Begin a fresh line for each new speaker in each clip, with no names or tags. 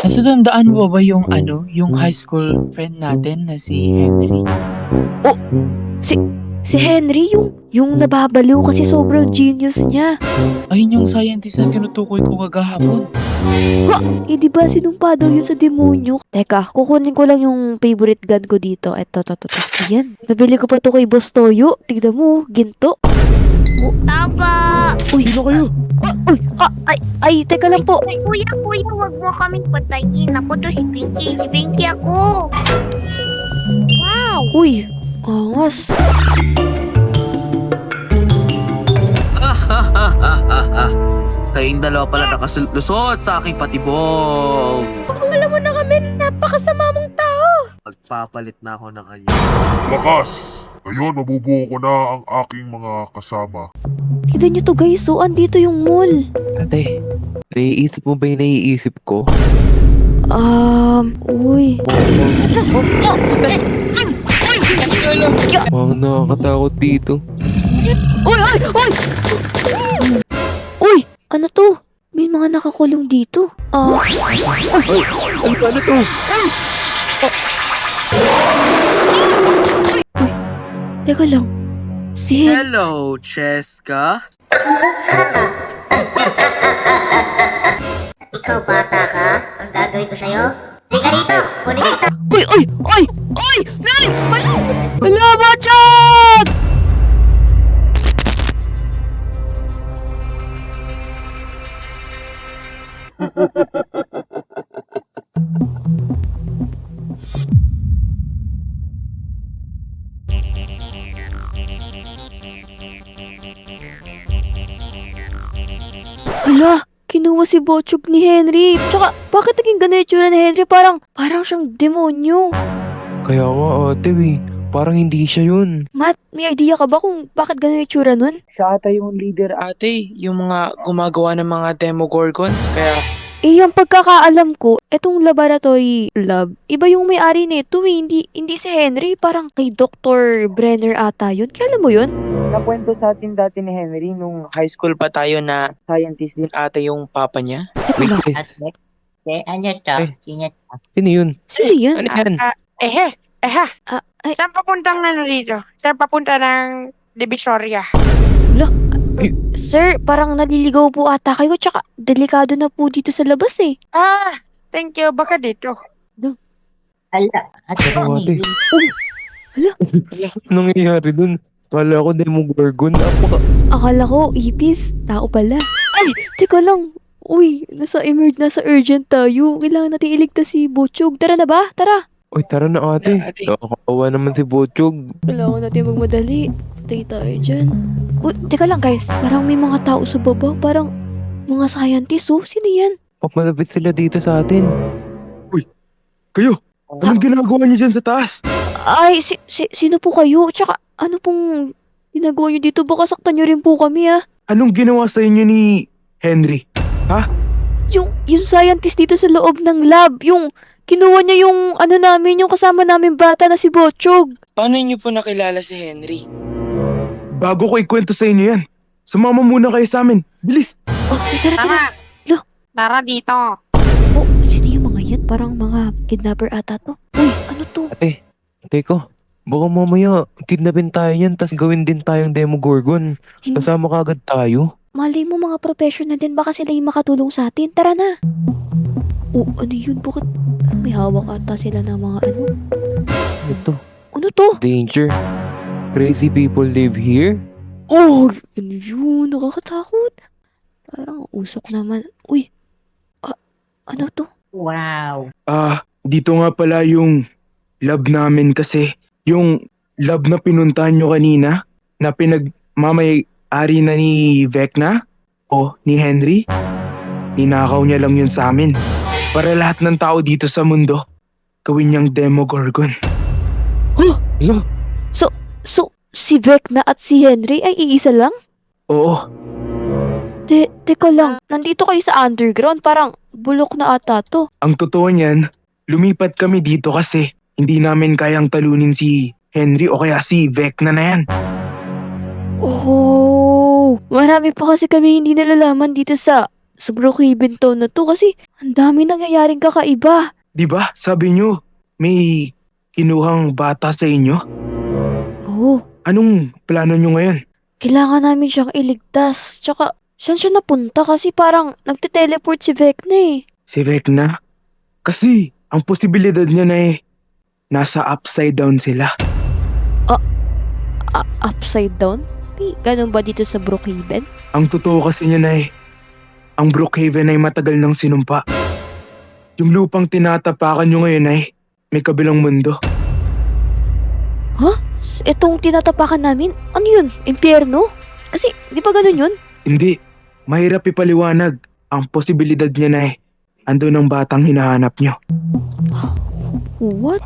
Natatandaan mo ba yung yung high school friend natin na si Henry?
Oh, si si Henry yung nababaliw kasi sobrang genius niya.
Ayun yung scientist na tinutukoy ko kagahapon.
Ha! Eh, di ba sinumpa daw yun sa demonyo? Teka, kukunin ko lang yung favorite gun ko dito. Eto, to. Ayan. Nabili ko pa to kay Boss Toyo. Tignan mo, ginto.
Taba!
Uy,
Sino kayo?
ay, teka lang po.
Ay, kuya, wag mo kaming patayin. Ako to si Pinky. Si Pinky ako. Wow!
Uy, angas.
Kayong dalawa pala nakalusot sa aking patibong.
Alam mo na kami, napakasama mong tao.
Magpapalit na ako ng anyo.
Lakas! Ngayon, mabubuo ko na ang aking mga kasama.
Tignan nyo to guys, so andito yung mall.
Ate, naiisip mo ba yung naiisip ko?
Uy.
Mga nakakatakot dito.
Uy! Uy! Ano to? May mga nakakulong dito.
Ano to?
Teka lang. Si
Hello, Cheska.
Ikaw bata ka? Ang gagawin ko sa'yo? Halika rito! Kunin kita!
Uy! Nay! Hala, Bachag! Hala, kinuha si Botchog ni Henry. Tsaka, bakit naging ganun yung itsura ni Henry? Parang siyang demonyo.
Kaya nga ate, parang hindi siya yun.
Matt, may idea ka ba kung bakit ganun yung itsura nun?
Siya ata yung leader ate, yung mga gumagawa ng mga Demogorgons, kaya
Eh, yung pagkakaalam ko, etong laboratory lab, iba yung may-ari nito eh. Hindi si Henry, parang kay Dr. Brenner ata yun. Kaya alam mo yun?
nakwento sa atin dati ni Henry nung high school pa tayo na scientist din ate yung papa niya.
Wait,
Ano to?
Eh.
Sino to?
sino yun?
Sino yan?
Ano yan?
Ay,
Saan papuntang dito? Saan papunta ng Divisoria?
sir, parang naliligaw po ata kayo. Tsaka, delikado na po dito sa labas eh.
Thank you. Baka dito.
Ala, at
Ano ate?
Hala.
Anong nangyayari dun? Kala ko Demogorgon.
Akala ko, ipis. Tao pala. Ay, teka lang. Uy, nasa urgent tayo. Kailangan natin iligtas si Botchog. Tara na ba? Tara.
Uy, tara na ate.
Yeah, ate.
Nakakawa naman si Botchog.
Kailangan natin magmadali. Patay tayo dyan. Uy, teka lang guys. Parang may mga tao sa baba. Parang mga scientist. Oh, sino yan?
Papalapit sila dito sa atin.
Kayo, anong ginagawa niyo dyan sa taas?
Ay, sino po kayo? Tsaka, ano pong ginagawa nyo dito? Baka saktan nyo rin po kami ah.
Anong ginawa sa inyo ni Henry?
Yung scientist dito sa loob ng lab. Yung kinuha niya yung ano namin, yung kasama namin bata na si Botchog.
Paano niyo po nakilala si Henry?
Bago ko ikwento sa inyo yan, sumama muna kayo sa amin. Bilis!
Oh, tara.
Tara dito.
Oh, sino yung mga yan? Parang mga kidnapper ata to. Uy, ano to?
Ate, teko. Baka mamaya kidnapin tayo yan tas gawin din tayong Demogorgon.
Hindi.
Kasama kagad tayo.
Malay mo mga professional din. Baka sila yung makatulong sa atin. Tara na. Oh, ano yun? Bakit may hawak ata sila ng mga ano?
Ito,
Ano to?
danger. Crazy people live here?
Oh, ano yun? Nakakatakot. Parang usok naman. Uy, ano to?
wow.
Dito nga pala yung lab namin kasi. Yung lab na pinuntahan nyo kanina, na pinagmamay-ari na ni Vecna o ni Henry, ninakaw niya lang yun sa amin. Para lahat ng tao dito sa mundo, gawin niyang Demogorgon.
Hala,
So, si Vecna at si Henry ay iisa lang?
Oo,
Teka lang, nandito kayo sa underground, parang bulok na ata to.
ang totoo niyan, lumipat kami dito kasi hindi namin kayang talunin si Henry o kaya si Vecna na yan.
Oh, marami pa kasi kami hindi nalalaman dito sa sa Brookhaven Town na to kasi ang dami nangyayaring kakaiba.
Di ba? Sabi nyo, may kinuhang bata sa inyo?
Oo,
Anong plano nyo ngayon?
kailangan namin siyang iligtas. Tsaka, saan siya napunta kasi parang nagte-teleport si Vecna eh.
Si Vecna? Kasi, ang posibilidad niya na nasa upside down sila.
Upside down? Ganun ba dito sa Brookhaven?
Ang totoo kasi niya na ang Brookhaven ay matagal nang sinumpa. Yung lupang tinatapakan nyo ngayon ay may kabilang mundo.
Itong tinatapakan namin, ano yun? Impyerno? Kasi, di ba ganun yun?
Hindi, mahirap ipaliwanag. Ang posibilidad niya na andun ang batang hinahanap nyo.
What?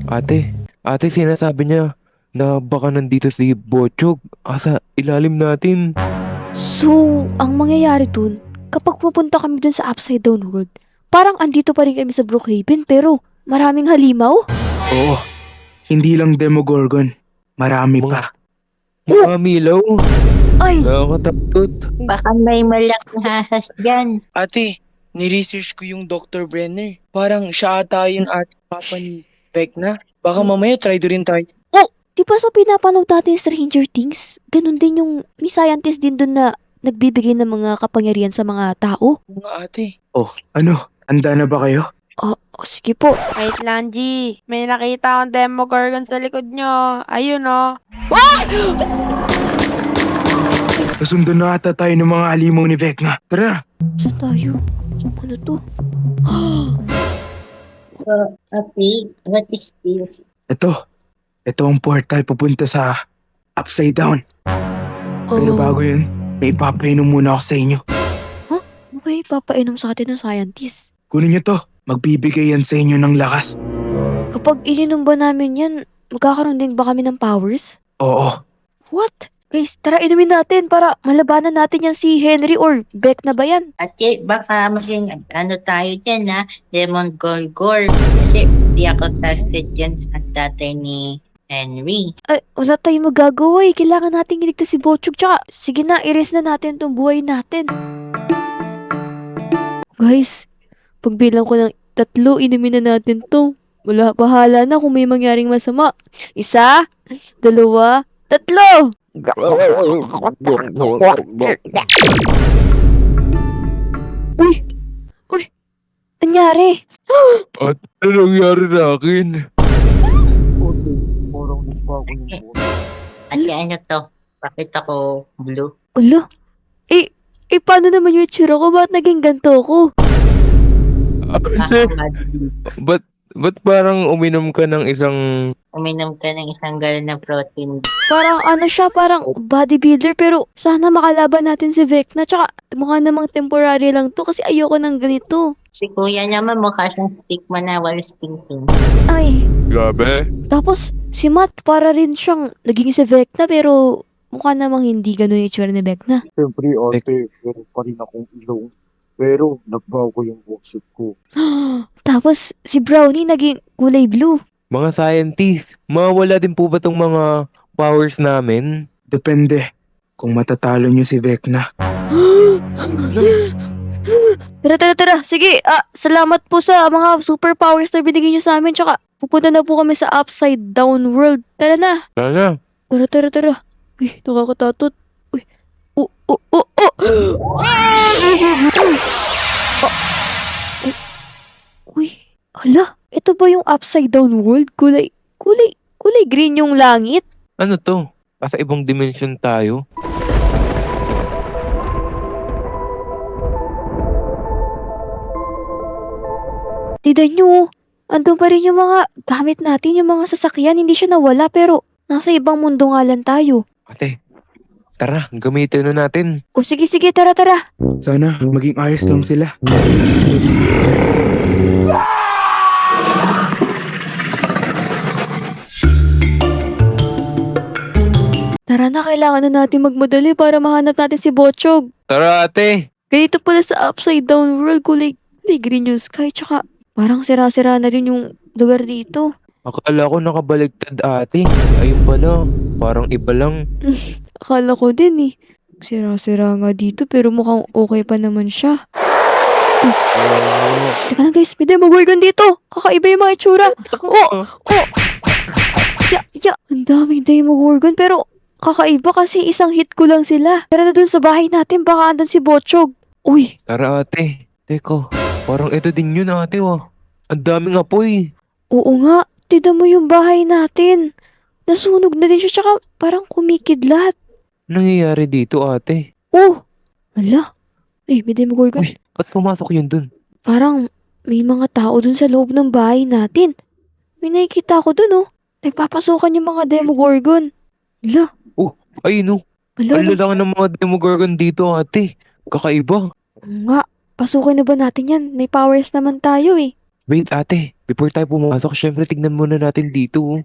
Ate, sinasabi niya na baka nandito si Bochog sa ilalim natin.
So, ang mangyayari dun, kapag pupunta kami dun sa Upside Down World, parang andito pa rin kami sa Brookhaven pero maraming halimaw?
Oo, hindi lang Demogorgon. Marami
Mga-
pa.
Mga milaw.
Ay!
Nakakatakot.
Baka may malaking hasas dyan.
Ate, ni-research ko yung Dr. Brenner. Parang siya ata yun at papa ni Vecna. Baka mamaya try do rin tayo.
Di ba sa pinapanood natin Stranger Things, ganun din yung may scientist din dun na nagbibigay ng mga kapangyarihan sa mga tao?
Mga ate.
Oh, ano? Handa na ba kayo?
Sige po.
Wait lang, G. May nakita akong Demogorgon sa likod nyo. Ayun, oh.
Kasundan na ata tayo ng mga alimaw ni Vecna. Tara!
Saan tayo? Ano to?
Okay, what is this?
Ito ang portal papunta sa upside down. Pero
Oh,
bago yun, may ipapainom muna ako sa inyo.
ano ba yung papainom sa atin ng scientist?
Kunin nyo to. Magbibigay yan sa inyo ng lakas.
Kapag ininom ba namin yan, magkakaroon din ba kami ng powers?
Oo.
What? Guys, tara inumin natin para malabanan natin yan si Henry or Beck na ba yan?
Ate, baka maging ano tayo dyan ha? Demon Gorgor. Kasi di ako trusted dyan sa tatay ni Henry.
Ay, wala tayong magagawa eh. Kailangan nating iligtas si Bochuk. Tsaka, sige na, i-rest na natin itong buhay natin. Guys, pagbilang ko ng 3, inumin na natin to. Wala, bahala na kung may mangyaring masama. 1, 2, 3! Uy! Uy! Anyari?
At ano nangyari sa akin?
Ate, ano to? Bakit ako blue?
Ulo? Paano naman yung itsura ko? Ba't naging ganito ko?
Ate, ba't parang uminom ka ng isang...
Uminom ka ng isang galon ng protein.
Parang ano siya, parang bodybuilder pero sana makalaban natin si Vecna. Tsaka mukha namang temporary lang to kasi ayoko ng ganito.
Si kuya naman mukha siyang stigma na wala stinking.
Ay,
Grabe.
tapos si Matt para rin siyang naging si Vecna pero mukha namang hindi ganun yung itsura ni Vecna.
Siyempre, ate, meron pa rin akong ilong. Pero, nagbago yung boses ko.
Tapos si Brownie naging kulay blue.
Mga scientist, mawala din po ba tong mga powers namin?
Depende kung matatalo nyo si Vecna.
Tara. Sige, salamat po sa mga superpowers na binigay niyo sa amin. Tsaka pupunta na po kami sa Upside Down World. Tara na.
Sana.
Tara. Uy, nakakatatot. Uy. Uy, hala, ito ba yung upside down world? Kulay green yung langit.
Ano to? Sa ibang dimension tayo?
Tignan nyo, andun pa rin yung mga gamit natin, yung mga sasakyan. Hindi siya nawala pero nasa ibang mundo nga lang tayo.
Ate, tara, gamitin na natin.
O sige, tara.
Sana maging ayos lang sila.
Tara na, kailangan na natin magmadali para mahanap natin si Bochog.
Tara ate!
Ganito pala sa upside down world, kulay green yung sky. Tsaka parang sira-sira na rin yung lugar dito.
Akala ko nakabaligtad ate. Ayun pala, parang iba lang.
Akala ko din eh. Sira-sira nga dito pero mukhang okay pa naman siya. Teka lang guys, may Demogorgon dito. Kakaiba yung mga itsura. Oh! Ang daming Demogorgon pero kakaiba kasi isang hit ko lang sila. Tara na dun sa bahay natin, baka andan si Botchog. Uy,
Tara ate. Teko, parang ito din yun ate oh. Ang daming apoy.
oo nga. Tignan mo yung bahay natin. Nasunog na din siya tsaka parang kumikidlat.
Nangyayari dito ate.
Oh! Ala. May Demogorgon.
Uy, ba't pumasok yun dun?
Parang may mga tao dun sa loob ng bahay natin. May nakikita ko dun oh. Nagpapasukan yung mga Demogorgon. Ala.
Ayun oh.
Ala.
Ang lalaki ng mga Demogorgon dito ate. Kakaiba.
Oo nga. Pasukin na ba natin yan? May powers naman tayo eh.
Wait ate, before tayo pumasok, syempre tignan muna natin dito oh.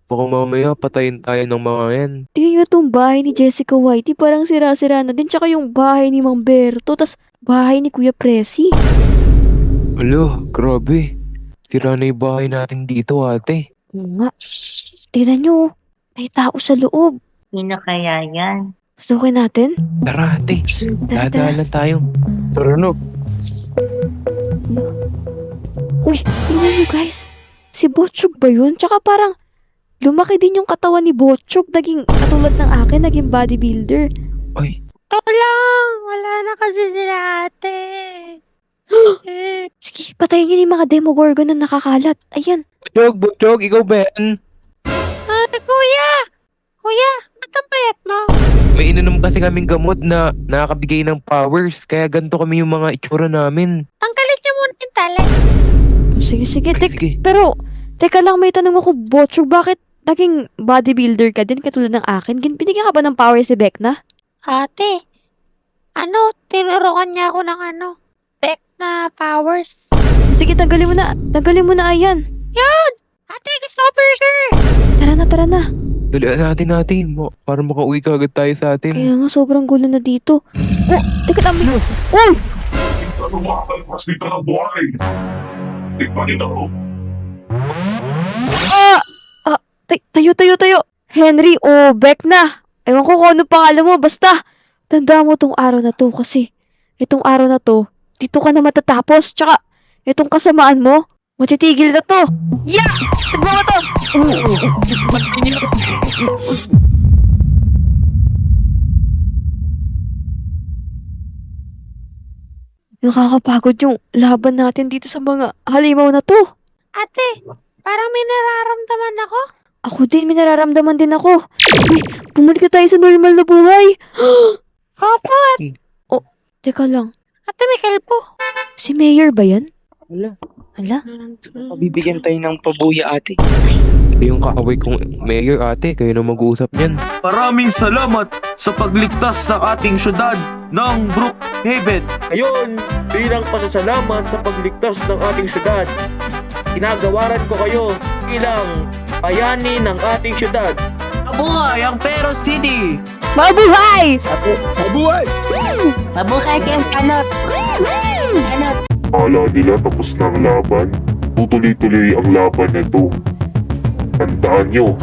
Baka mamaya patayin tayo ng mga yan.
Tingnan nyo itong bahay ni Jessica Whitey. Parang sira-sira na din. Tsaka yung bahay ni Mang Berto. Tas bahay ni Kuya Presi.
Alo, grabe. Tira na yung bahay natin dito ate.
Oo nga. Tingnan nyo. Oh. May tao sa loob.
Sino kaya yan?
Pasukin natin.
Tara ate,
Tara,
dadaan lang tayo.
Tara na.
Uy, tingnan nyo guys. Si Botchog ba yun? Tsaka parang lumaki din yung katawan ni Botchog. Naging katulad ng akin, naging bodybuilder.
Ay,
Ito lang. Wala na kasi sila ate.
Sige, patayin nyo yung mga Demogorgon na nakakalat. Ayan.
Butchog, ikaw ba yan?
Kuya! Kuya, ba't ang payat mo?
May ininom kasi kaming gamot na nakakabigay ng powers, kaya ganito kami yung mga itsura namin.
Tanggalin niyo muna yung talent.
Sige, sige.
Ay, sige.
Pero, teka lang, may tanong ako, Botchog, bakit naging bodybuilder ka din katulad ng akin? Binigyan ka ba ng power si Vecna?
Ate, tinurukan niya ako ng tech na powers.
Sige, tanggalin mo na. Tanggalin mo na, ayan.
Yan! Ate, gusto ko burger!
Tara na, tara na.
Dalian natin. Para makauwi ka agad tayo sa atin.
Kaya nga, sobrang gulo na dito. Oh, teka lang. Oh!
Ano makakalpas dito ng buhay? Tigpanin ako.
Tayo. Henry o Vecna. Ewan ko kung ano pangalan mo. Basta, tanda mo tong araw na to kasi itong araw na to, dito ka na matatapos. Tsaka, itong kasamaan mo, matitigil na to. Yeah! Tignan mo to! Nakakapagod yung laban natin dito sa mga halimaw na to.
Ate, parang may nararamdaman ako.
Ako din, may nararamdaman din ako. Uy, bumalik na tayo sa normal na buhay.
Opo,
Teka lang,
ate may kalbo.
si Mayor ba yan?
Wala.
Ala,
Pabibigyan tayo ng pabuya ate.
Ito yung kaaway kong mayor ate, kayo na mag-uusap yan.
Maraming salamat sa pagligtas ng ating syudad ng Brookhaven.
Ngayon, bilang pasasalamat sa pagligtas ng ating syudad, ginagawaran ko kayo bilang bayani ng ating syudad.
Mabuhay ang Pero City!
mabuhay!
Mabuhay!
Mabuhay kayong panot! Panot!
Akala nila tapos na ang laban. Tutuloy-tuloy ang laban na ito. Tandaan nyo.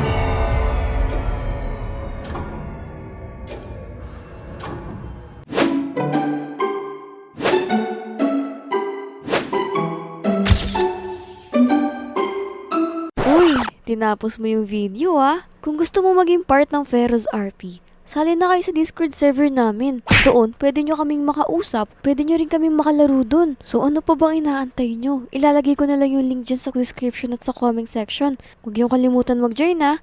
Uy, tinapos mo yung video ah. Kung gusto mo maging part ng Feroz RP, sali na kayo sa Discord server namin. Doon, pwede nyo kaming makausap, pwede nyo rin kaming makalaro dun. So ano pa bang inaantay nyo? Ilalagay ko na lang yung link dyan sa description at sa comment section. Huwag nyo kalimutan mag-join ah.